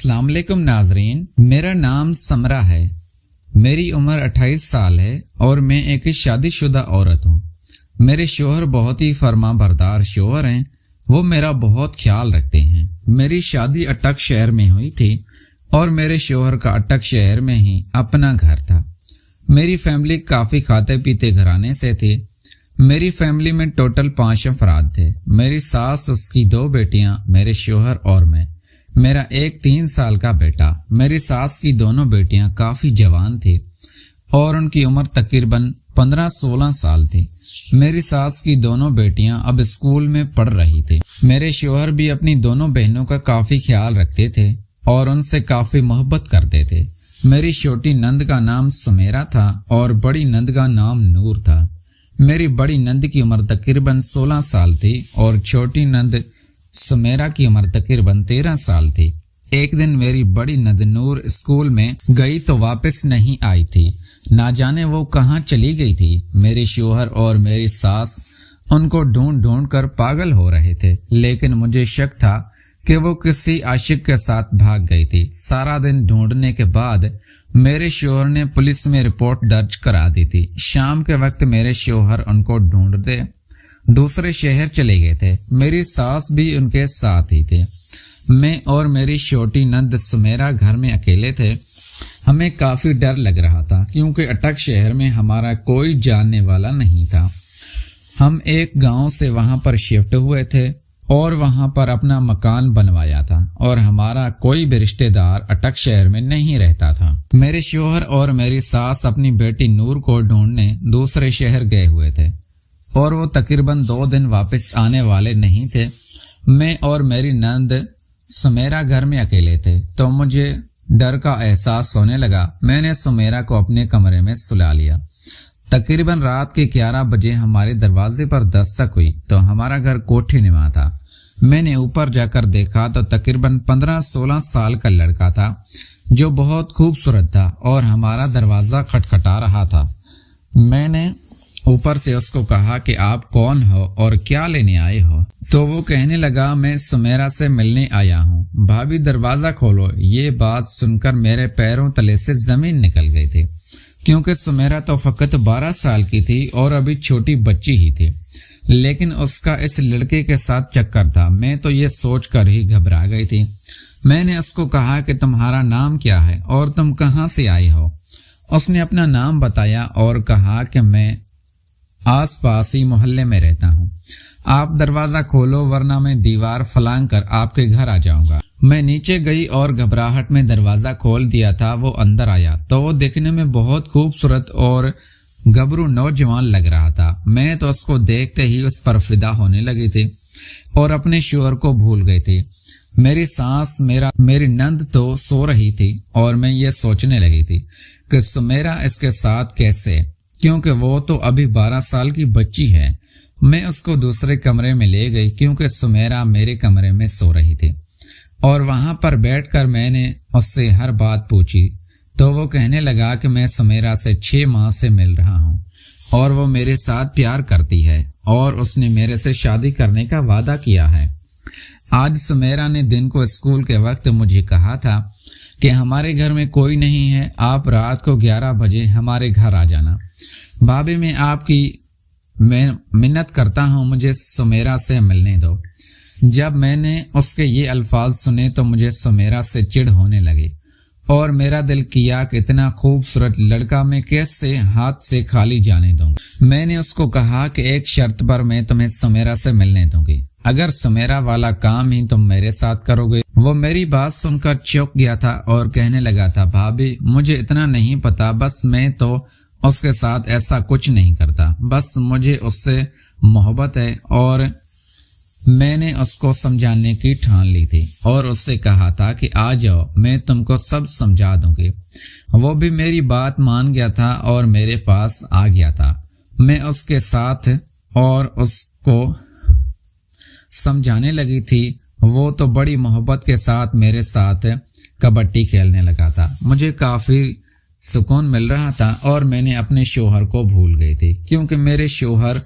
अस्सलाम वालेकुम नाजरीन, मेरा नाम समरा है। मेरी उम्र 28 साल है और मैं एक शादीशुदा औरत हूँ। मेरे शोहर बहुत ही फरमाबरदार शोहर हैं। वो मेरा बहुत ख्याल रखते हैं। मेरी शादी अटक शहर में हुई थी और मेरे शोहर का अटक शहर में ही अपना घर था। मेरी फैमिली काफी खाते पीते घराने से थी। मेरी फैमिली में टोटल 5 अफराद थे। मेरी सास, उसकी 2 बेटियां, मेरे शोहर और मैं। मेरा एक 3 साल का बेटा। मेरी सास की दोनों बेटियां काफी जवान थी और उनकी उम्र तकरीबन 15-16 साल थी। मेरी सास की दोनों बेटियां अब स्कूल में पढ़ रही थी। मेरे शोहर भी अपनी दोनों बहनों का काफी ख्याल रखते थे और उनसे काफी मोहब्बत करते थे। मेरी छोटी नंद का नाम समेरा था और बड़ी नंद का नाम नूर था। मेरी बड़ी नंद की उम्र तकरीबन 16 साल थी और छोटी नंद समेरा की उम्र तकरीबन 13 साल थी। एक दिन मेरी बड़ी नंद नूर स्कूल में गई तो वापस नहीं आई थी। ना जाने वो कहाँ चली गई थी। मेरे शोहर और मेरी सास उनको ढूंढ ढूंढ कर पागल हो रहे थे, लेकिन मुझे शक था कि वो किसी आशिक के साथ भाग गई थी। सारा दिन ढूंढने के बाद मेरे शोहर ने पुलिस में रिपोर्ट दर्ज करा दी थी। शाम के वक्त मेरे शोहर उनको ढूंढते दूसरे शहर चले गए थे। मेरी सास भी उनके साथ ही थे। मैं और मेरी छोटी नंद समेरा घर में अकेले थे। हमें काफी डर लग रहा था क्योंकि अटक शहर में हमारा कोई जानने वाला नहीं था। हम एक गांव से वहां पर शिफ्ट हुए थे और वहां पर अपना मकान बनवाया था और हमारा कोई भी रिश्तेदार अटक शहर में नहीं रहता था। मेरे शोहर और मेरी सास अपनी बेटी नूर को ढूंढने दूसरे शहर गए हुए थे और वो तकरीबन 2 दिन वापस आने वाले नहीं थे। मैं और मेरी नंद समेरा घर में अकेले थे तो मुझे डर का एहसास होने लगा। मैंने समेरा को अपने कमरे में सुला लिया। तकरीबन रात के 11 बजे हमारे दरवाजे पर दस्तक हुई तो हमारा घर कोठी नुमा था। मैंने ऊपर जाकर देखा तो तकरीबन 15-16 साल का लड़का था जो बहुत खूबसूरत था और हमारा दरवाजा खटखटा रहा था। मैंने ऊपर से उसको कहा कि आप कौन हो और क्या लेने आए हो? तो वो कहने लगा, मैं समेरा से मिलने आया हूँ। भाभी दरवाजा खोलो। ये बात सुनकर मेरे पैरों तले से जमीन निकल गई थी क्योंकि समेरा तो फकत 12 साल की थी और अभी छोटी बच्ची ही थी, लेकिन उसका इस लड़के के साथ चक्कर था। मैं तो ये सोच कर ही घबरा गई थी। मैंने उसको कहा कि तुम्हारा नाम क्या है और तुम कहाँ से आई हो? उसने अपना नाम बताया और कहा कि मैं आस पास ही मोहल्ले में रहता हूँ। आप दरवाजा खोलो वरना मैं दीवार फलांग कर आपके घर आ जाऊंगा। मैं नीचे गई और घबराहट में दरवाजा खोल दिया था। वो अंदर आया तो वो देखने में बहुत खूबसूरत और गबरू नौजवान लग रहा था। मैं तो उसको देखते ही उस पर फिदा होने लगी थी और अपने शोहर को भूल गई थी। मेरी सास मेरी नंद तो सो रही थी और मैं ये सोचने लगी थी कि समेरा इसके साथ कैसे, क्योंकि वो तो अभी 12 साल की बच्ची है। मैं उसको दूसरे कमरे में ले गई क्योंकि समेरा मेरे कमरे में सो रही थी और वहां पर बैठकर मैंने उससे हर बात पूछी तो वो कहने लगा कि मैं समेरा से 6 माह से मिल रहा हूँ और वो मेरे साथ प्यार करती है और उसने मेरे से शादी करने का वादा किया है। आज समेरा ने दिन को स्कूल के वक्त मुझे कहा था कि हमारे घर में कोई नहीं है, आप रात को 11 बजे हमारे घर आ जाना। भाभी मैं मिन्नत करता हूँ, मुझे समेरा से मिलने दो। जब मैंने उसके ये अल्फाज सुने तो मुझे समेरा से चिढ़ होने लगी और मेरा दिल किया कि इतना खूबसूरत लड़का मैं कैसे हाथ से खाली जाने दूंगा। मैंने उसको कहा कि एक शर्त पर मैं तुम्हें समेरा से मिलने दूंगी, अगर समेरा वाला काम ही तुम मेरे साथ करोगे। वो मेरी बात सुनकर चौंक गया था और कहने लगा था, भाभी मुझे इतना नहीं पता, बस मैं तो उसके साथ ऐसा कुछ नहीं करता, बस मुझे उससे मोहब्बत है। और मैंने उसको समझाने की ठान ली थी और उससे कहा था कि आ जाओ, मैं तुमको सब समझा दूंगी। वो भी मेरी बात मान गया था और मेरे पास आ गया था। मैं उसके साथ और उसको समझाने लगी थी। वो तो बड़ी मोहब्बत के साथ मेरे साथ कबड्डी खेलने लगा था। मुझे काफी सुकून मिल रहा था और मैंने अपने शोहर को भूल गई थी क्योंकि मेरे शोहर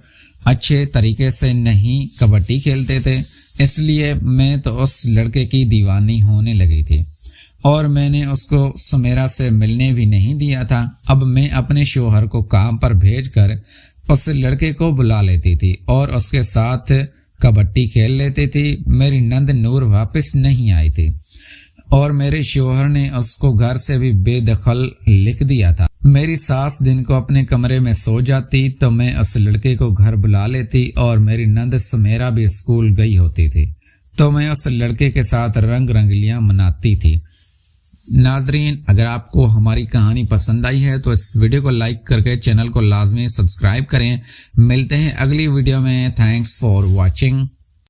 अच्छे तरीके से नहीं कबड्डी खेलते थे, इसलिए मैं तो उस लड़के की दीवानी होने लगी थी। اور میں نے اس کو سمیرا سے ملنے بھی نہیں دیا تھا۔ اب میں اپنے شوہر کو کام پر بھیج کر اس لڑکے کو بلا لیتی تھی اور اس کے ساتھ کبڈی کھیل لیتی تھی۔ میری نند نور واپس نہیں آئی تھی اور میرے شوہر نے اس کو گھر سے بھی بے دخل لکھ دیا تھا۔ میری ساس دن کو اپنے کمرے میں سو جاتی تو میں اس لڑکے کو گھر بلا لیتی اور میری نند سمیرا بھی اسکول گئی ہوتی تھی تو میں اس لڑکے کے ساتھ رنگ رنگلیاں مناتی تھی۔ ناظرین، اگر آپ کو ہماری کہانی پسند آئی ہے تو اس ویڈیو کو لائک کر کے چینل کو لازمی سبسکرائب کریں۔ ملتے ہیں اگلی ویڈیو میں۔ Thanks for watching.